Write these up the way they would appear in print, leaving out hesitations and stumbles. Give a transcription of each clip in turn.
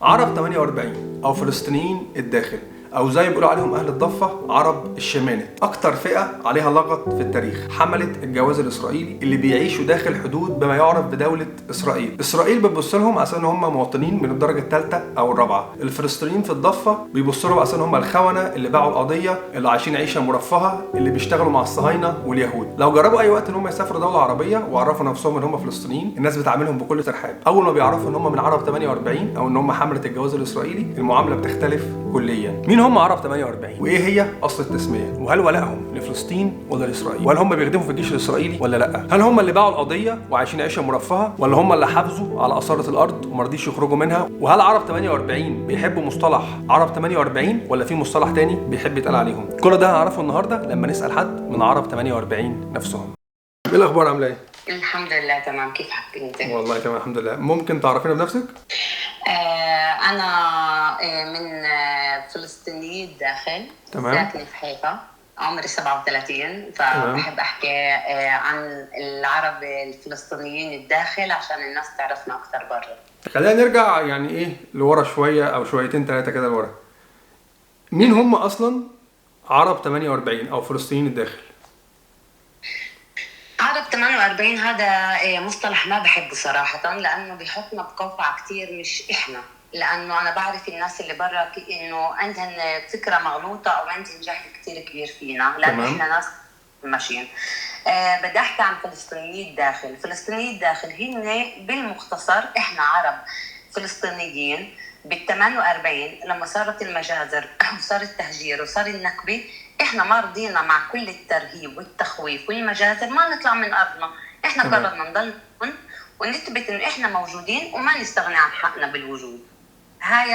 عرب 48 او فلسطينيين الداخل، او زي بيقولوا عليهم اهل الضفه عرب الشمانة، اكتر فئه عليها لغط في التاريخ حملت الجواز الاسرائيلي اللي بيعيشوا داخل حدود بما يعرف بدوله اسرائيل. اسرائيل بتبص لهم على ان هم مواطنين من الدرجه الثالثه او الرابعه. الفلسطينيين في الضفه بيبصوا لهم على ان هم الخونه اللي باعوا القضيه، اللي عايشين عيشه مرفهه، اللي بيشتغلوا مع الصهاينه واليهود. لو جربوا اي وقت ان هم يسافروا دوله عربيه وعرفوا نفسهم ان هم فلسطينيين، الناس بتعاملهم بكل ترحاب. اول ما بيعرفوا ان هم من عرب 48 او ان هم حمله الجواز الاسرائيلي، المعامله بتختلف كليا. مين هم عرب 48 وايه هي اصل التسميه؟ وهل ولائهم لفلسطين ولا لاسرائيل؟ وهل هم بيخدموا في الجيش الاسرائيلي ولا لا؟ هل هم اللي باعوا القضيه وعايشين عيشه مرفهه، ولا هم اللي حافظوا على اثاره الارض وما رضيش يخرجوا منها؟ وهل عرب 48 بيحبوا مصطلح عرب 48 ولا في مصطلح تاني بيحب يتقال عليهم؟ كل ده هنعرفه النهارده لما نسال حد من عرب 48 نفسهم. ايه الاخبار، عامله ايه؟ الحمد لله تمام. كيف حالك انت؟ والله تمام الحمد لله. ممكن تعرفينا بنفسك؟ انا من فلسطيني الداخل. تمام. ساكنه في حيفا، عمري 37، تمام. فبحب احكي عن العرب الفلسطينيين الداخل عشان الناس تعرفنا اكثر برا. خلينا نرجع يعني ايه لورا شويه او شويتين ثلاثه كده لورا. مين هم اصلا عرب 48 او فلسطينيين الداخل؟ عرب 48 هذا مصطلح ما بحبه صراحة، لأنه بيحطنا بقوقعة كتير مش إحنا. لأنه أنا بعرف الناس اللي برا إنه عندهم فكرة مغلوطة أو عندهم جهل كتير كبير فينا، لأنه إحنا ناس ماشيين. بدي أحكي عن فلسطينيي الداخل. فلسطينيي الداخل هن بالمختصر إحنا عرب فلسطينيين بال48 لما صارت المجازر وصار التهجير وصار النكبة، احنا ما رضينا مع كل الترهيب والتخويف والمجازر ما نطلع من ارضنا. احنا قررنا نضل ونثبت انه احنا موجودين وما نستغني عن حقنا بالوجود. هاي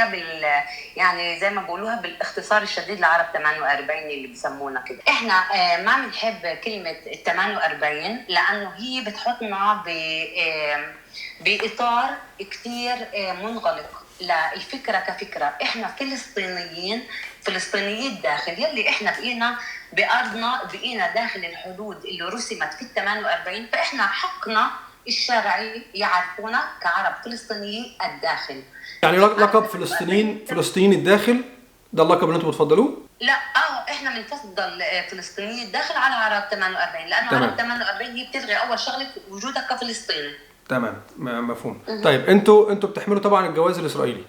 يعني زي ما بقولوها بالاختصار الشديد لعرب 48 اللي بسمونا كده. احنا ما بنحب كلمة 48 لانه هي بتحطنا باطار كتير منغلق للفكرة كفكرة. احنا فلسطينيين الداخل يلي احنا بقينا بأرضنا، بقينا داخل الحدود اللي رسمت في 48، فاحنا حقنا الشرعي يعرفونا كعرب فلسطينيين الداخل. يعني لقب فلسطينيين الداخل ده اللقب اللي انتم بتفضلوه؟ لا احنا بنفضل فلسطينيين الداخل على عرب 48 لانه تمام. عرب 48 هي بتلغي اول شغله وجودك كفلسطيني. تمام مفهوم. طيب انتوا بتحملوا طبعا الجواز الاسرائيلي.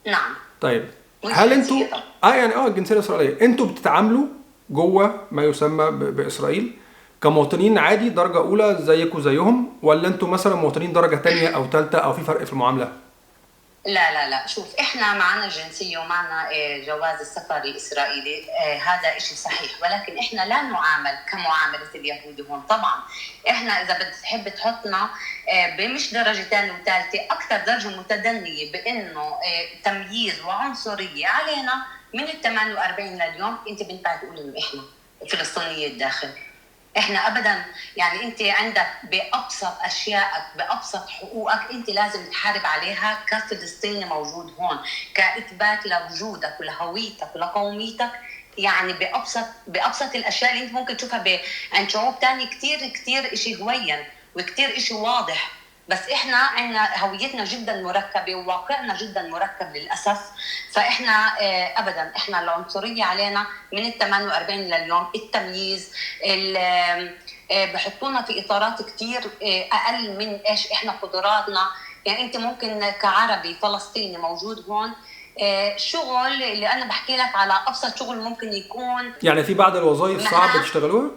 نعم. طيب هل انتوا يعني الجنسيه الاسرائيليه انتوا بتتعاملوا جوه ما يسمى باسرائيل كمواطنين عادي درجه اولى زيكم زيهم، ولا انتوا مثلا مواطنين درجه ثانيه او ثالثه او في فرق في المعامله؟ لا شوف، احنا معنا جنسيه ومعنا جواز السفر الاسرائيلي، هذا اشي صحيح، ولكن احنا لا نعامل كمعامله اليهود هون. طبعا احنا اذا بتحب تحطنا بمش درجه ثانيه وثالثه، اكثر درجه متدنيه بانه تمييز وعنصريه علينا من ال 48 لليوم، انت بينفع تقول انه احنا فلسطينيه الداخل. احنا ابدا يعني انت عندك بابسط اشيائك بابسط حقوقك انت لازم تحارب عليها كفلسطيني موجود هون، كاثبات لوجودك ولهويتك ولقوميتك. يعني بابسط الاشياء اللي انت ممكن تشوفها عند شعوب ثانيه كتير اشي هوين وكتير اشي واضح. بس احنا عندنا هويتنا جدا مركبه وواقعنا جدا مركب للاسف. فاحنا ابدا احنا العنصريه علينا من ال 48 لليوم، التمييز بحطونا في اطارات كتير اقل من ايش احنا قدراتنا. يعني انت ممكن كعربي فلسطيني موجود هون شغل اللي انا بحكي لك على ابسط شغل ممكن يكون، يعني في بعض الوظائف صعب تشتغلوها؟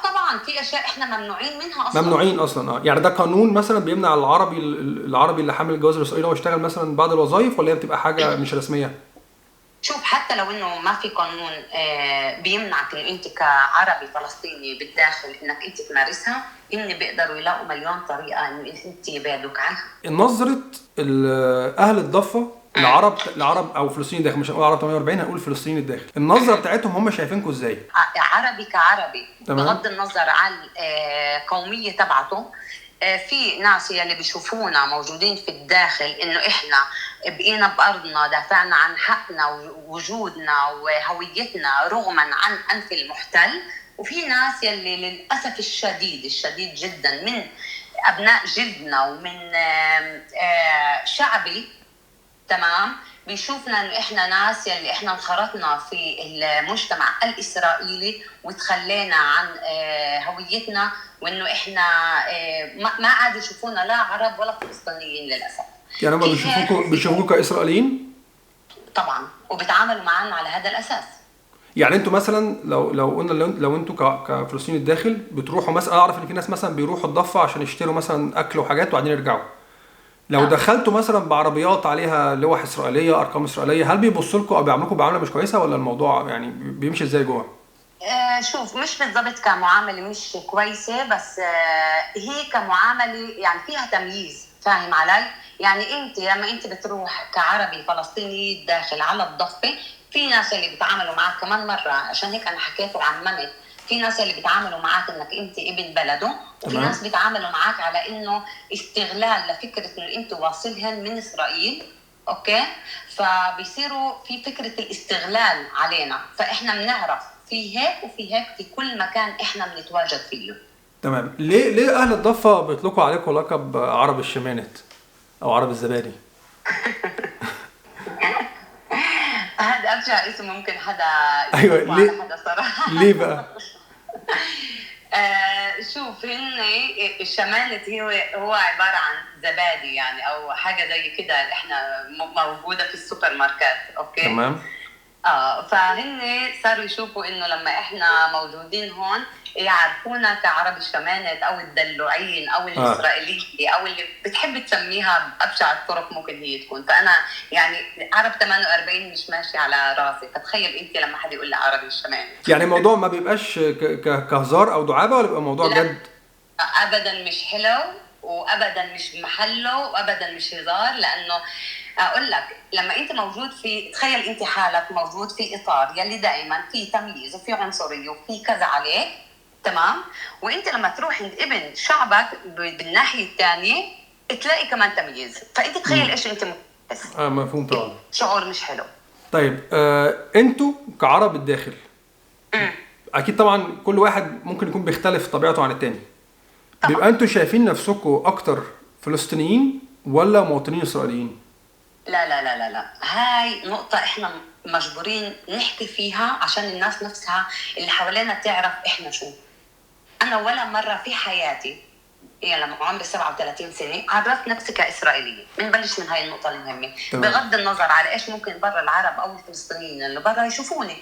طبعا في اشياء احنا ممنوعين منها اصلا. ممنوعين اصلا يعني ده قانون مثلا بيمنع العربي اللي حامل الجواز الاسرائيلي هو يشتغل مثلا بعض الوظائف، ولا هي بتبقى حاجه مش رسميه؟ شوف، حتى لو انه ما في قانون بيمنعك انه انت كعربي فلسطيني بالداخل انك انت تمارسها، ان بيقدروا يلاقوا مليون طريقه انه انت يبعدوك عنها. نظره اهل الضفه العرب او فلسطين داخل، مش هنقول عرب 48 هنقول فلسطين الداخل، النظره بتاعتهم هم شايفينكم ازاي؟ عربي كعربي تمام. بغض النظر عن قوميه تبعته. في ناس يلي بيشوفونا موجودين في الداخل انه احنا بقينا بارضنا، دافعنا عن حقنا ووجودنا وهويتنا رغما عن انف المحتل. وفي ناس يلي للاسف الشديد جدا من ابناء جلدنا ومن شعبي تمام، بيشوفنا انه احنا ناس يلي احنا انخرطنا في المجتمع الاسرائيلي وتخلينا عن هويتنا، وانه احنا ما عاد يشوفونا لا عرب ولا فلسطينيين للاسف. يعني هم بيشوفوكوا كاسرائيليين طبعا، وبيتعاملوا معنا على هذا الاساس. يعني انتوا مثلا لو قلنا لو انتوا كفلسطينيين الداخل بتروحوا مثلا، اعرف ان في ناس مثلا بيروحوا الضفه عشان يشتروا مثلا اكل وحاجات وبعدين يرجعوا، لو دخلتوا مثلا بعربيات عليها لوح اسرائيليه ارقام اسرائيليه، هل بيبصوا لكم او بيعاملوكم معامله مش كويسه، ولا الموضوع يعني بيمشي ازاي جوه؟ شوف، مش بالضبط كمعامله مش كويسه، بس هي كمعامله يعني فيها تمييز، فاهم علي؟ يعني انت لما انت بتروح كعربي فلسطيني داخل على الضفه، في ناس اللي بيتعاملوا معك كمان مره، عشان هيك انا حكيت وعممت، في ناس اللي بيتعاملوا معك انك انت ابن بلده، وفي ناس بيتعاملوا معك على انه استغلال لفكره انه انت واصلهن من اسرائيل. اوكي، فبيصيروا في فكره الاستغلال علينا، فاحنا بنعرف في هيك وفي هيك في كل مكان احنا بنتواجد فيه. تمام. ليه اهل الضفه بيطلقوا عليكم لقب عرب الشمانت او عرب الزبادي؟ هذا ابشع اسم ممكن حدا ايوه، على حدا صراحه. ليه بقى؟ شوف، الشمالة هو عبارة عن زبادي يعني، أو حاجة زي كده احنا موجودة في السوبر ماركت. أوكي، تمام. فهن صاروا يشوفوا إنه لما احنا موجودين هون يعرفونا كعرب الشمانت أو الدلوعين أو الإسرائيلية أو اللي بتحب تسميها بأبشع الطرق ممكن هي تكون. فأنا يعني عرب 48 مش ماشي على راسي، فتخيل أنت لما حد يقول لي عربي الشمانت. يعني الموضوع ما بيبقاش كهزار أو دعابة، ولا بيبقى موضوع جد؟ أبدا مش حلو، وأبدا مش محله، وأبدا مش هزار. لأنه أقول لك، لما أنت موجود في، تخيل أنت حالك موجود في إطار يلي دائما في تمييز وفي عنصرية وفي كذا عليك، تمام، وأنت لما تروح عند ابن شعبك بالناحية الثانية تلاقي كمان تمييز، فأنت تخيل إيش أنت متحس. مفهوم طبعا. شعور مش حلو. طيب أنتوا كعرب الداخل أكيد طبعا كل واحد ممكن يكون بيختلف طبيعته عن التاني، بيبقى أنتوا شايفين نفسكم أكتر فلسطينيين ولا مواطنين إسرائيليين؟ لا لا لا لا لا، هاي نقطة احنا مجبورين نحكي فيها عشان الناس نفسها اللي حوالينا تعرف احنا شو. انا ولا مرة في حياتي، يعني لما عمري 37 سنة عرفت نفسي كإسرائيلية. بنبلش من هاي النقطة المهمة، بغض النظر على ايش ممكن برا العرب او الفلسطينيين اللي برا يشوفوني.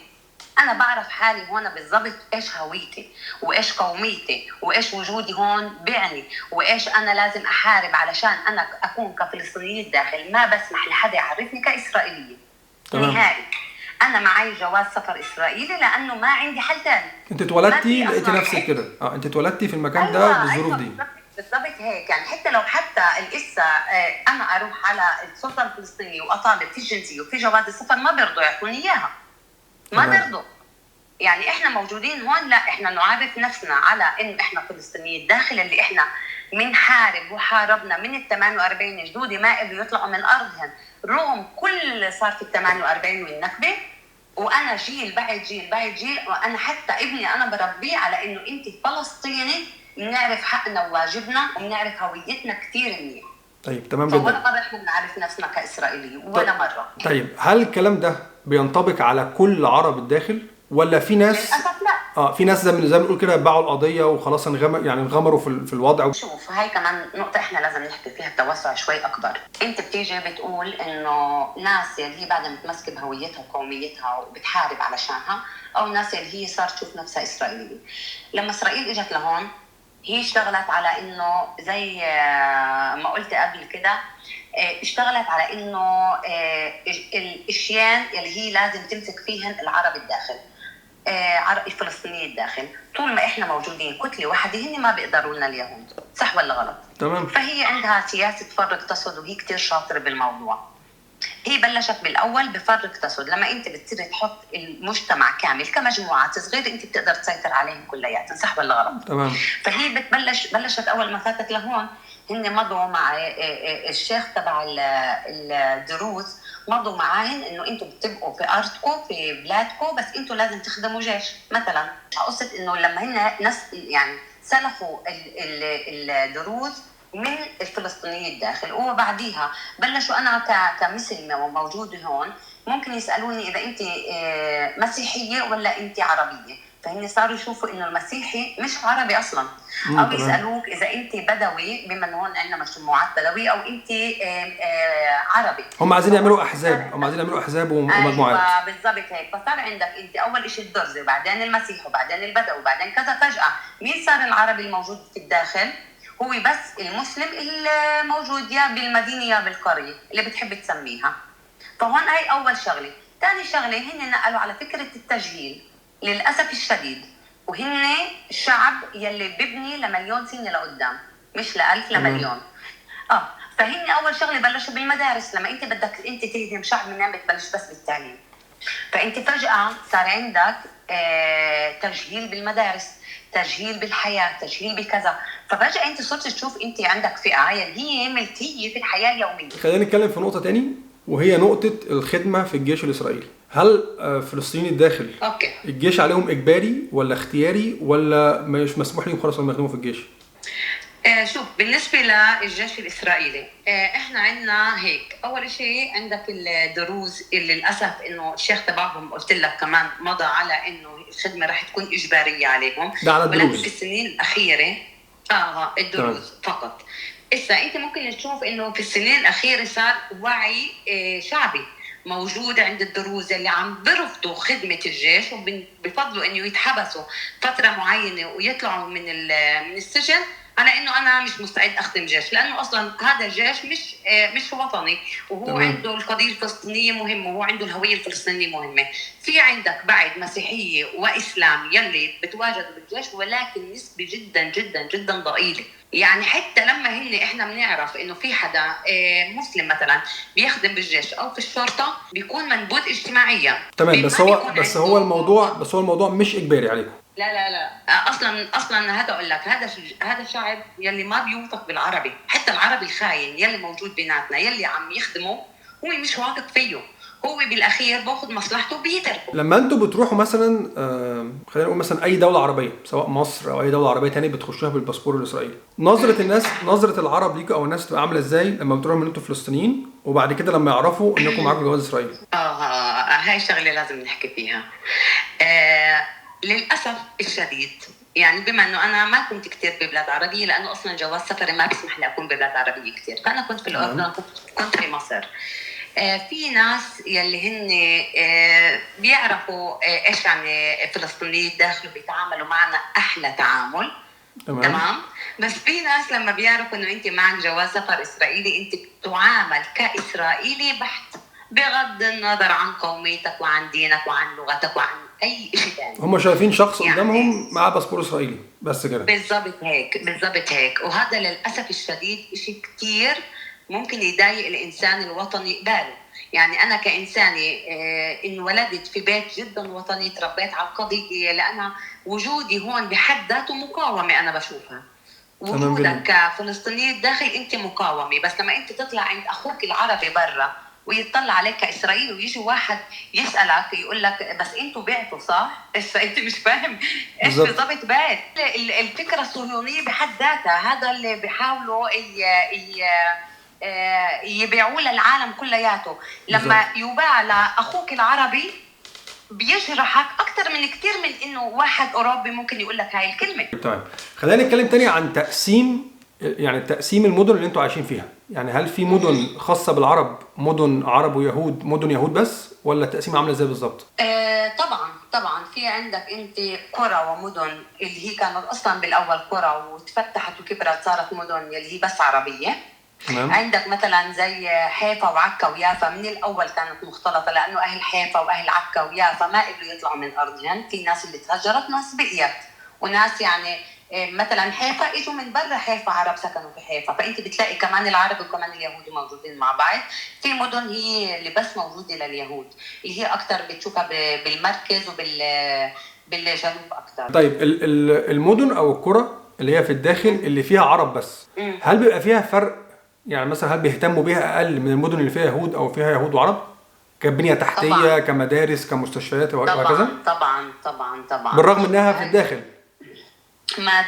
أنا بعرف حالي هون بالضبط إيش هويتي وإيش قوميتي وإيش وجودي هون بعني، وإيش أنا لازم أحارب علشان أنا أكون كفلسطينية داخل. ما بسمح لحدا يعرفني كإسرائيلية نهائي. أنا معي جواز سفر إسرائيلي لأنه ما عندي حل تاني. أنت اتولدتي لقيتي نفسك كده؟ أنت اتولدتي في المكان ده بالظروف دي؟ بالضبط هيك يعني. حتى لو القصة أنا أروح على السلطة الفلسطينية وأطالب في الجنسية وفي جواز السفر، ما بيرضوا يعطوني إياها، ما بيرضوا. يعني احنا موجودين هون، لا احنا نعرف نفسنا على ان احنا فلسطينيين داخل، اللي احنا منحارب وحاربنا من 48 جدودي ما قبلوا يطلعوا من ارضهم رغم كل اللي صار في 48 والنكبه. وانا جيل بعد جيل بعد جيل، وانا حتى ابني انا بربيه على انه انت فلسطيني، بنعرف حقنا وواجبنا وبنعرف هويتنا كثير منيح. طيب تمام جدا. ولا مرة احنا بنعرف نفسنا كإسرائيليين ولا مرة. طيب هل الكلام ده بينطبق على كل عرب الداخل، ولا في ناس للأسف لا؟ في ناس زي ما بنقول كده باعوا القضيه وخلاص انغمروا في الوضع؟ شوف، هاي كمان نقطة احنا لازم نحكي فيها بتوسع شوي أكبر. أنت بتيجي بتقول إنه ناس اللي هي بعد ما متمسكة بهويتها وقوميتها وبتحارب علشانها، أو ناس اللي هي صارت تشوف نفسها إسرائيلية. لما إسرائيل إجت لهون هي اشتغلت على إنه زي ما قلت قبل كده، اشتغلت على إنه الأشياء اللي هي لازم تمسك فيهن العرب الداخل، عرب الفلسطينيين الداخل. طول ما احنا موجودين كتله واحده هن ما بيقدروا لنا اليهود، صح ولا غلط؟ تمام. فهي عندها سياسه فرق تسد، وهي كتير شاطره بالموضوع. هي بلشت بالاول بفرق تسد. لما انت بتصير تحط المجتمع كامل كمجموعات صغيره انت بتقدر تسيطر عليهم كلياتهم، صح ولا غلط؟ تمام. فهي بلشت اول ما فاتت لهون، هن مضوا مع الشيخ تبع الدروز، مضوا معاهن انه انتم بتبقوا في ارضكم في بلادكم، بس انتم لازم تخدموا جيش مثلا. قصه انه لما هن ناس يعني سلخوا الدروز من الفلسطينيين الداخل. وبعديها بلشوا انا كمسلمه وموجوده هون ممكن يسالوني اذا انت مسيحيه ولا انت عربيه، فهن صاروا يشوفوا انه المسيحي مش عربي اصلا، او يسالوك اذا انت بدوي، بما هون عندنا مجموعات بدوي، او انت عربي. هم عايزين يعملوا احزاب ومجموعات. ايوه بالضبط هيك. فصار عندك انت اول شيء الدرزي، وبعدين المسيح، وبعدين البدوي، وبعدين كذا. فجاه مين صار العربي الموجود في الداخل؟ هو بس المسلم الموجود يا بالمدينه يا بالقريه اللي بتحب تسميها. فهون هاي اول شغله. ثاني شغله، هن نقلوا على فكره التجهيل للاسف الشديد، وهن الشعب يلي ببني لمليون سنه لقدام، مش ل1000 لمليون. فهن اول شغله بلشوا بالمدارس. لما انت بدك انت تهدم شعب منين بتبلش؟ بس بالتعليم. فانت فجاه صار عندك تجهيل بالمدارس، تجهيل بالحياه، تجهيل بكذا. ففجاه انت صرت تشوف انت عندك فئه يلي هي ملكيه في الحياه اليوميه. خلينا نتكلم في نقطه تاني، وهي نقطه الخدمه في الجيش الاسرائيلي. هل فلسطيني الداخل الجيش عليهم اجباري ولا اختياري، ولا مش مسموح لهم خالص انهم يخدموا في الجيش؟ شوف، بالنسبة للجيش الإسرائيلي إحنا عندنا هيك. أول شيء عندك الدروز اللي للأسف إنه الشيخ تبعهم قلت لك كمان مضى على إنه الخدمة رح تكون إجبارية عليهم، ده على الدروز. ولكن في السنين الأخيرة الدروز فقط. إسا أنت ممكن تشوف إنه في السنين الأخيرة صار وعي شعبي موجود عند الدروز اللي عم برفضوا خدمة الجيش، وبفضلوا إنه يتحبسوا فترة معينة ويطلعوا من السجن على انه انا مش مستعد اخدم جيش، لانه اصلا هذا الجيش مش وطني، وهو عنده القضيه الفلسطينيه مهمه، وهو عنده الهويه الفلسطينيه مهمه. في عندك بعد مسيحيه واسلام يلي بتواجدوا بالجيش، ولكن نسبه جدا جدا جدا ضئيله. يعني حتى لما احنا بنعرف انه في حدا مسلم مثلا بيخدم بالجيش او في الشرطه بيكون منبوذ اجتماعيا. تمام. بس هو الموضوع مش اجباري عليكم. لا اصلا هذا اقول لك، هذا الشعب يلي ما بيوثق بالعربي، حتى العربي الخاين يلي موجود بيناتنا يلي عم يخدمه هو مش واثق فيه، هو بالاخير باخذ مصلحته بيتركه. لما انتوا بتروحوا مثلا خلينا نقول مثلا اي دوله عربيه، سواء مصر او اي دوله عربيه تانية، بتخشوها بالباسبور الاسرائيلي، نظره العرب ليكوا او الناس تبقى عامله ازاي لما بتروحوا ان انتوا فلسطينيين، وبعد كده لما يعرفوا انكم معاكم جواز اسرائيلي؟ هاي شغله لازم نحكي فيها. للأسف الشديد، يعني بما أنه أنا ما كنت كتير ببلاد عربية، لأنه أصلاً جواز سفري ما بيسمح لي أكون ببلاد عربية كتير، فأنا كنت في الأردن، كنت في مصر. في ناس يلي هن بيعرفوا إيش يعني فلسطينيين داخل بيتعاملوا معنا أحلى تعامل. تمام. بس في ناس لما بيعرفوا إنه أنت معك جواز سفر إسرائيلي أنت بتعامل كإسرائيلي بحت، بغض النظر عن قوميتك وعن دينك وعن لغتك وعن اي شيء ثاني. هم شايفين شخص قدامهم معاه باسبور اسرائيلي بس كده. بالضبط هيك. وهذا للاسف الشديد شيء كثير ممكن يضايق الانسان الوطني قباله. يعني انا كانسانه انولدت في بيت جدا وطني، تربيت على القضيه، لان وجودي هون بحد ذاته مقاومه انا بشوفها. وجودك كفلسطيني الداخل انت مقاومه، بس لما انت تطلع عند اخوك العربي برا ويطلع عليك كإسرائيل ويجي واحد يسألك يقول لك بس انتوا بعتوا صح؟ انت مش فاهم ايش بالضبط بعت. الفكرة الصهيونية بحد ذاتها هذا اللي بيحاولوا يبيعوه للعالم كلياته. لما يباع لأخوك العربي بيجرحك أكتر من كتير من إنه واحد أوروبي ممكن يقول لك هاي الكلمة. طيب خلينا نتكلم تاني عن تقسيم المدن اللي انتوا عايشين فيها. يعني هل في مدن خاصة بالعرب، مدن عرب ويهود، مدن يهود بس، ولا التقسيم عاملة ازاي بالظبط؟ طبعا في عندك انت قرى ومدن اللي هي كانت اصلا بالاول قرى وتفتحت وكبرت صارت مدن اللي هي بس عربية. عندك مثلا زي حيفا وعكا ويافا، من الاول كانت مختلطة لانه اهل حيفا واهل عكا ويافا ما قدروا يطلعوا من ارضهم. في ناس اللي تهجرت، ناس بقيت، وناس يعني مثلا حيفا اجوا من برا حيفا، عرب سكنوا في حيفا، فانت بتلاقي كمان العرب وكمان اليهود موجودين مع بعض. في مدن هي اللي بس موجوده لليهود، اللي هي اكثر بتشوفها بالمركز بالجنوب اكثر. طيب المدن او القرى اللي هي في الداخل اللي فيها عرب بس، هل بيبقى فيها فرق؟ يعني مثلا هل بيهتموا بيها اقل من المدن اللي فيها يهود او فيها يهود وعرب كبنيه تحتيه طبعاً. كمدارس كمستشفيات وهكذا؟ طبعا بالرغم انها في الداخل. ما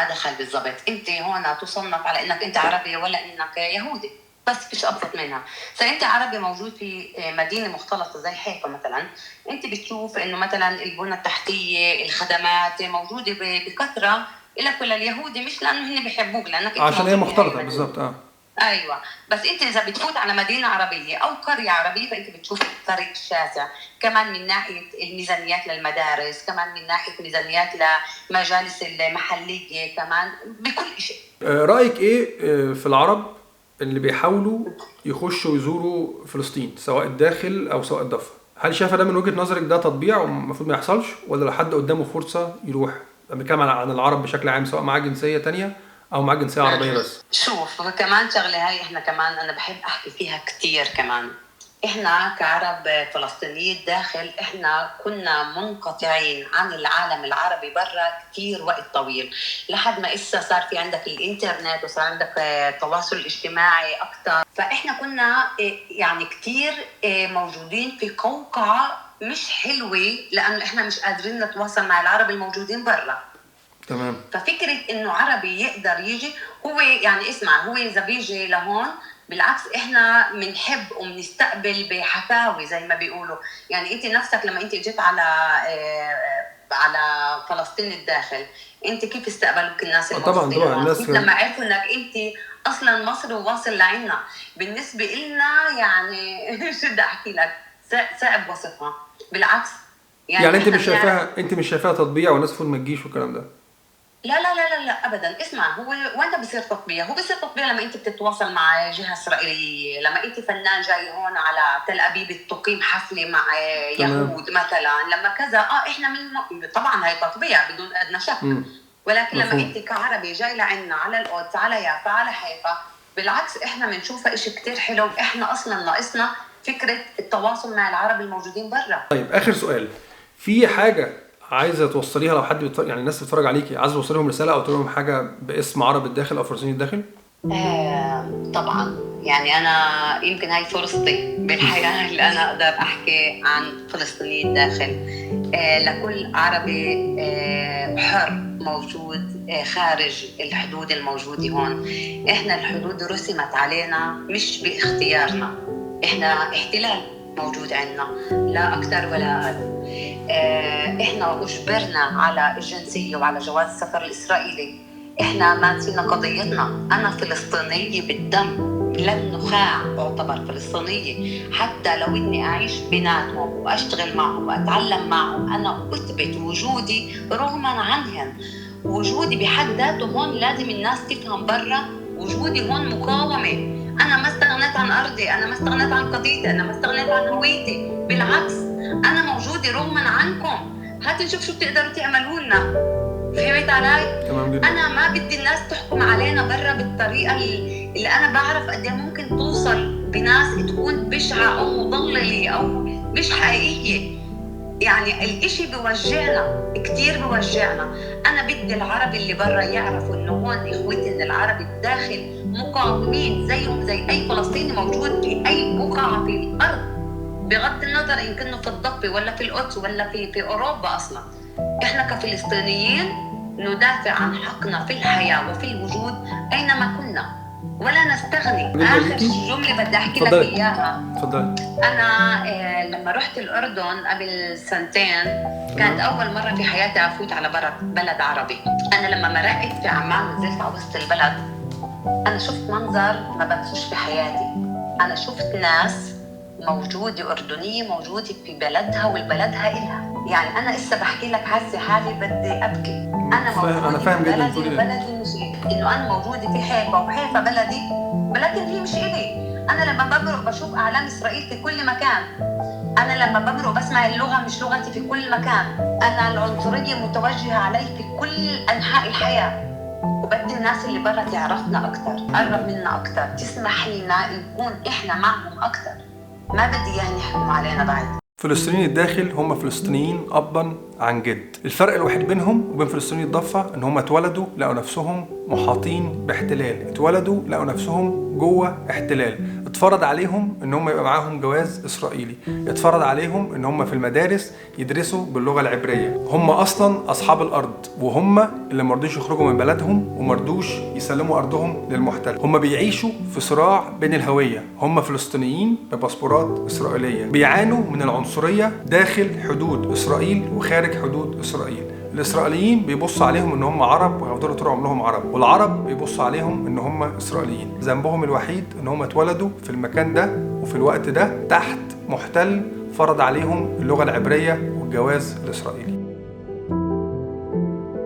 دخل بالضبط. انت هون تصنف على انك انت عربي ولا انك يهودي، بس فيش ابسط منها. فانت عربي موجود في مدينه مختلطه زي حيفا مثلا، انت بتشوف انه مثلا البنى التحتيه، الخدمات موجوده بكثره لك ولا اليهودي، مش لانه هن بيحبوك، لانك انت عشان هي موجود بهاي مختلطه المدينه. بالظبط. ايوه، بس انت اذا بتفوت على مدينه عربيه او قريه عربيه فانت بتشوف الفرق الشاسع، كمان من ناحيه الميزانيات للمدارس، كمان من ناحيه ميزانيات لمجالس المحليه، كمان بكل شيء. رايك ايه في العرب اللي بيحاولوا يخشوا يزوروا فلسطين سواء الداخل او سواء الضفه؟ هل شايفه ده من وجهه نظرك ده تطبيع والمفروض ما يحصلش، ولا لو حد قدامه فرصه يروح؟ بنتكلم عن العرب بشكل عام، سواء معاه جنسيه تانية او معاه جنسيه عربيه بس. شوف كمان شغله هاي احنا كمان انا بحب احكي فيها كتير كمان. احنا كعرب فلسطينيين الداخل احنا كنا منقطعين عن العالم العربي برا كتير وقت طويل، لحد ما إسا صار في عندك الانترنت وصار عندك تواصل اجتماعي اكتر. فاحنا كنا يعني كتير موجودين في قوقعة مش حلوة، لانه احنا مش قادرين نتواصل مع العرب الموجودين برا. تمام. ففكرة انه عربي يقدر يجي، هو يعني اسمع، هو اذا بيجي لهون بالعكس احنا بنحب وبنستقبل بحفاوي زي ما بيقولوا. يعني انت نفسك لما انت جيت على فلسطين الداخل، انت كيف استقبلوك الناس الموجودين طبعا هون؟ الناس كيف لما عرفوا انك انت اصلا مصري وواصل لعنا؟ بالنسبة لنا يعني شو بدي احكي لك، صعب وصفها. بالعكس يعني انت مش شايفاها تطبيع والناس المفروض ما تجيش والكلام ده؟ لا ابدا. اسمع، هو وين بصير تطبيع؟ هو بصير تطبيع لما انت بتتواصل مع جهه اسرائيليه، لما انت فنان جاي هون على تل ابيب تقيم حفله مع يهود مثلا، لما كذا احنا طبعا هي تطبيع بدون ادنى شك. ولكن لما انت كعربي جاي لعنا على القدس، على يافا، على حيفا، بالعكس احنا بنشوفها شيء كتير حلو. احنا اصلا ناقصنا فكره التواصل مع العرب الموجودين برا. طيب اخر سؤال، في حاجه عايزه توصليها لو حد يعني الناس بتتفرج عليكي، عايزه توصل لهم رساله او تقول لهم حاجه باسم عرب الداخل او فلسطين الداخل؟ طبعا يعني انا يمكن هاي فرصتي بالحياه اللي انا اقدر احكي عن فلسطيني الداخل. لكل عربي حر موجود خارج الحدود الموجوده هون. احنا الحدود رسمت علينا مش باختيارنا، احنا احتلال موجود عندنا لا اكثر ولا اقل. احنا اجبرنا على الجنسيه وعلى جواز السفر الاسرائيلي. احنا ما نسينا قضيتنا. انا فلسطينيه بالدم، لا النخاع، اعتبر فلسطينيه. حتى لو اني اعيش بيناتهم واشتغل معهم واتعلم معهم، انا اثبت وجودي رغما عنهم. وجودي بحد ذاته هون لازم الناس تفهم برا وجودي هون مقاومه. انا ما استغنيت عن ارضي، انا ما استغنيت عن قضيتي، انا ما استغنيت عن هويتي، بالعكس انا موجوده رغما عنكم. هاتوا نشوف شو بتقدروا تعملوا لنا. فهمت علي؟ تمام جدا. انا ما بدي الناس تحكم علينا برا بالطريقه اللي انا بعرف قد ايه ممكن توصل بناس تكون بشعه او مضلله او مش حقيقيه. يعني الاشي بوجعنا كتير، بوجعنا. انا بدي العرب اللي برا يعرفوا انه هون اخوتنا العرب الداخل مقاومين زيهم زي اي فلسطيني موجود في اي بقعه في الارض، بغض النظر ان كانوا في الضفه ولا في القدس ولا في اوروبا. اصلا احنا كفلسطينيين ندافع عن حقنا في الحياه وفي الوجود اينما كنا، ولا نستغني. اخر جمله بدي احكي لك اياها. اتفضلي. انا لما رحت الاردن قبل سنتين كانت اول مره في حياتي افوت على بلد عربي. انا لما مرقت في عمان نزلت على وسط البلد، انا شفت منظر ما بنسوش في حياتي. انا شفت ناس موجودة أردنية موجودة في بلدها والبلدها إلها. يعني أنا إسا بحكي لك حاسة حالي بدي أبكي. أنا موجودة في بلدي وبلدي مش إلي. إنه أنا موجودة في حيفا وحيفا بلدي ولكن هي مش إلي. أنا لما بمرق بشوف أعلام إسرائيل في كل مكان. أنا لما بمرق بسمع اللغة مش لغتي في كل مكان. أنا العنصرية متوجهة علي في كل أنحاء الحياة. وبدي الناس اللي برا تعرفنا أكتر، تقرب منا أكتر، تسمح لنا نكون إحنا معهم أكتر. ما بدي يعني يحكموا علينا بعد. فلسطينيين الداخل هم فلسطينيين أبا عن جد. الفرق الوحيد بينهم وبين فلسطيني الضفة ان هم اتولدوا لقوا نفسهم محاطين باحتلال، اتولدوا لقوا نفسهم جوه احتلال، اتفرض عليهم ان هم يبقى معاهم جواز اسرائيلي، اتفرض عليهم ان هم في المدارس يدرسوا باللغة العبرية. هم اصلا اصحاب الارض، وهم اللي مرضوش يخرجوا من بلدهم ومرضوش يسلموا ارضهم للمحتل. هم بيعيشوا في صراع بين الهوية، هم فلسطينيين بباسبورات اسرائيلية بيعانوا من العنصرية داخل حدود اسرائيل وخارج حدود اسرائيل. الاسرائيليين بيبصوا عليهم ان هم عرب وهيفضلوا طول عمرهم عرب، والعرب بيبصوا عليهم ان هم اسرائيليين. ذنبهم الوحيد ان هم اتولدوا في المكان ده وفي الوقت ده تحت محتل فرض عليهم اللغة العبرية والجواز الاسرائيلي.